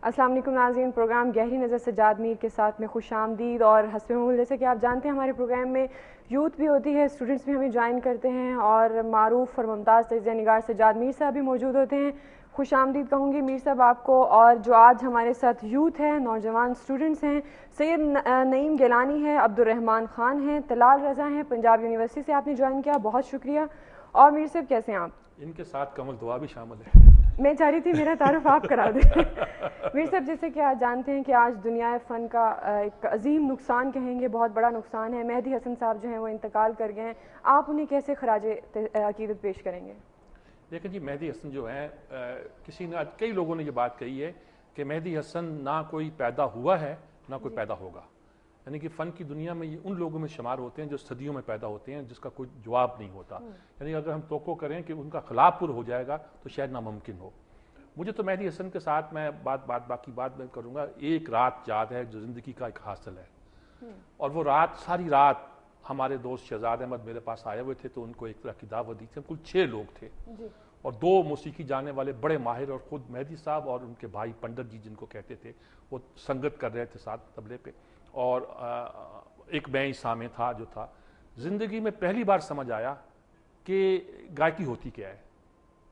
السلام علیکم ناظرین، پروگرام گہری نظر سجاد میر کے ساتھ میں خوش آمدید۔ اور حسب معمول جیسے کہ آپ جانتے ہیں ہمارے پروگرام میں یوتھ بھی ہوتی ہے، اسٹوڈنٹس بھی ہمیں جوائن کرتے ہیں، اور معروف اور ممتاز تجزیہ نگار سجاد میر صاحب بھی موجود ہوتے ہیں۔ خوش آمدید کہوں گی میر صاحب آپ کو۔ اور جو آج ہمارے ساتھ یوتھ ہے، نوجوان اسٹوڈنٹس ہیں، سید نعیم گیلانی ہے، عبدالرحمان خان ہیں، طلال رضا ہیں، پنجاب یونیورسٹی سے آپ نے جوائن کیا، بہت شکریہ۔ اور میر صاحب کیسے ہیں آپ؟ ان کے ساتھ کمل دعا بھی شامل ہے۔ میں چاہ رہی تھی میرا تعارف آپ کرا دیں۔ میر صاحب جیسے کہ آپ جانتے ہیں کہ آج دنیا فن کا ایک عظیم نقصان کہیں گے، بہت بڑا نقصان ہے۔ مہدی حسن صاحب جو ہیں وہ انتقال کر گئے ہیں، آپ انہیں کیسے خراج عقیدت پیش کریں گے؟ دیکھیں جی، مہدی حسن جو ہیں کئی لوگوں نے یہ بات کہی ہے کہ مہدی حسن نہ کوئی پیدا ہوا ہے نہ کوئی پیدا ہوگا، یعنی کہ فن کی دنیا میں یہ ان لوگوں میں شمار ہوتے ہیں جو صدیوں میں پیدا ہوتے ہیں، جس کا کوئی جواب نہیں ہوتا۔ یعنی اگر ہم توقع کریں کہ ان کا خلا پر ہو جائے گا تو شاید ناممکن ہو۔ مجھے تو مہدی حسن کے ساتھ میں باقی بات میں کروں گا، ایک رات یاد ہے جو زندگی کا ایک حاصل ہے، اور وہ رات ساری رات ہمارے دوست شہزاد احمد میرے پاس آئے ہوئے تھے تو ان کو ایک طرح کی دعوت دی تھی۔ کل 6 لوگ تھے اور 2 موسیقی جانے والے بڑے ماہر، اور خود مہدی صاحب اور ان کے بھائی پنڈت جی جن کو کہتے تھے، وہ سنگت کر رہے تھے ساتھ طبلے پہ، اور ایک میں سامع تھا جو تھا۔ زندگی میں پہلی بار سمجھ آیا کہ گائکی ہوتی کیا ہے۔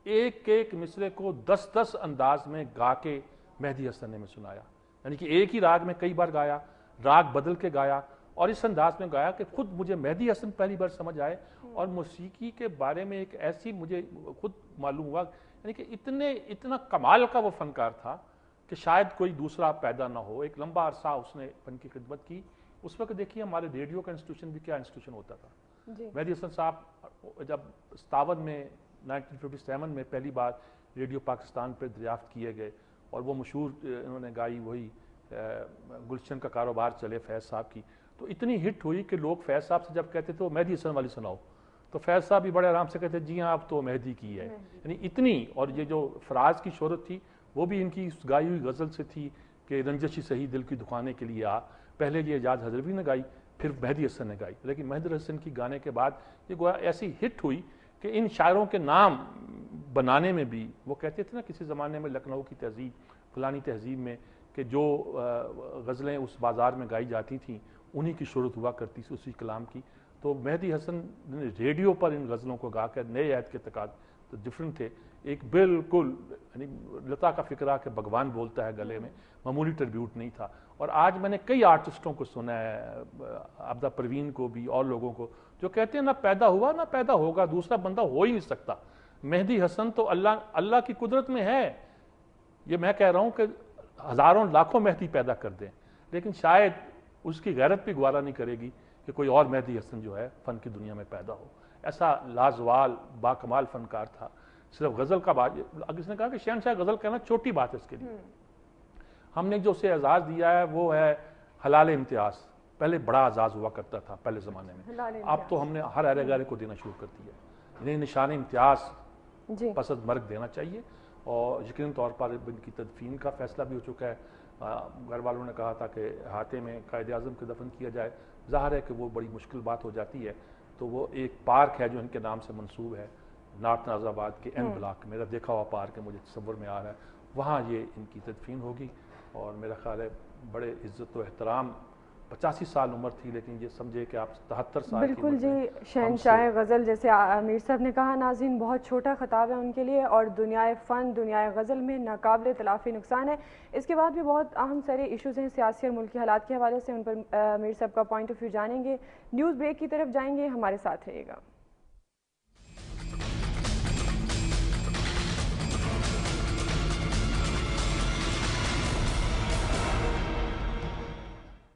ایک ایک مصرے کو 10 انداز میں گا کے مہدی حسن نے میں سنایا، یعنی کہ ایک ہی راگ میں کئی بار گایا، راگ بدل کے گایا، اور اس انداز میں گایا کہ خود مجھے مہدی حسن پہلی بار سمجھ آئے، اور موسیقی کے بارے میں ایک ایسی مجھے خود معلوم ہوا، یعنی کہ اتنا کمال کا وہ فنکار تھا کہ شاید کوئی دوسرا پیدا نہ ہو۔ ایک لمبا عرصہ اس نے فن کی خدمت کی۔ اس وقت دیکھیے ہمارے ریڈیو کا انسٹیٹیوشن بھی کیا انسٹیٹیوشن ہوتا تھا۔ مہدی حسن صاحب جب 57 میں 1957 میں پہلی بار ریڈیو پاکستان پہ دریافت کیے گئے، اور وہ مشہور انہوں نے گائی وہی گلشن کا کاروبار چلے فیض صاحب کی، تو اتنی ہٹ ہوئی کہ لوگ فیض صاحب سے جب کہتے تھے وہ مہدی حسن والی سناؤ، تو فیض صاحب بھی بڑے آرام سے کہتے جی ہاں اب تو مہدی کی ہے، یعنی اتنی۔ اور یہ جو فراز کی شہرت تھی وہ بھی ان کی گائی ہوئی غزل سے تھی کہ رنجشی سہی دل کی دکھانے کے لیے آ، پہلے یہ اعجاز حضروی نے گائی، پھر مہدی حسن نے گائی، لیکن مہدی حسن کی گانے کے بعد یہ گویا ایسی ہٹ ہوئی کہ ان شاعروں کے نام بنانے میں بھی، وہ کہتے تھے نا کسی زمانے میں لکھنؤ کی تہذیب فلانی تہذیب میں کہ جو غزلیں اس بازار میں گائی جاتی تھیں انہی کی شہرت ہوا کرتی تھی اسی کلام کی، تو مہدی حسن نے ریڈیو پر ان غزلوں کو گا کر نئے عہد کے تقاضے ڈفرنٹ تھے، ایک بالکل یعنی لتا کا فکرہ کہ بھگوان بولتا ہے گلے میں، معمولی ٹربیوٹ نہیں تھا۔ اور آج میں نے کئی آرٹسٹوں کو سنا ہے، عبدہ پروین کو بھی اور لوگوں کو، جو کہتے ہیں نہ پیدا ہوا نہ پیدا ہوگا، دوسرا بندہ ہو ہی نہیں سکتا۔ مہدی حسن تو اللہ کی قدرت میں ہے۔ یہ میں کہہ رہا ہوں کہ ہزاروں لاکھوں مہدی پیدا کر دیں، لیکن شاید اس کی غیرت بھی گوارا نہیں کرے گی کہ کوئی اور مہدی حسن جو ہے فن کی دنیا میں پیدا ہو۔ ایسا لازوال باکمال فنکار تھا۔ صرف غزل کا بات، اگر اس نے کہا کہ شہنشاہ غزل کہنا چھوٹی بات ہے اس کے لیے، ہم نے جو اسے اعزاز دیا ہے وہ ہے حلال امتیاز۔ پہلے بڑا اعزاز ہوا کرتا تھا پہلے زمانے میں، اب تو ہم نے ہر اہل گارے کو دینا شروع کر دیا ہے، انہیں نشان امتیاز پس از مرگ دینا چاہیے، اور یقیناً طور پر ان کی تدفین کا فیصلہ بھی ہو چکا ہے۔ گھر والوں نے کہا تھا کہ احاطے میں قائد اعظم کے دفن کیا جائے، ظاہر ہے کہ وہ بڑی مشکل بات ہو جاتی ہے، تو وہ ایک پارک ہے جو ان کے نام سے منسوب ہے نارتھ نازر آباد کے این بلاک، میرا دیکھا ہوا پارک ہے، مجھے تصور میں آ رہا ہے، وہاں یہ ان کی تدفین ہوگی۔ اور میرا خیال ہے بڑے عزت و احترام، 85 سال عمر تھی لیکن یہ سمجھے کہ آپ 73 سال کی بالکل جی، شہنشاہ غزل جیسے امیر صاحب نے کہا، ناظرین بہت چھوٹا خطاب ہے ان کے لیے، اور دنیائے فن دنیائے غزل میں ناقابل تلافی نقصان ہے۔ اس کے بعد بھی بہت اہم سارے ایشوز ہیں سیاسی اور ملکی حالات کے حوالے سے، ان پر امیر صاحب کا پوائنٹ آف ویو جانیں گے۔ نیوز بریک کی طرف جائیں گے، ہمارے ساتھ رہیے گا۔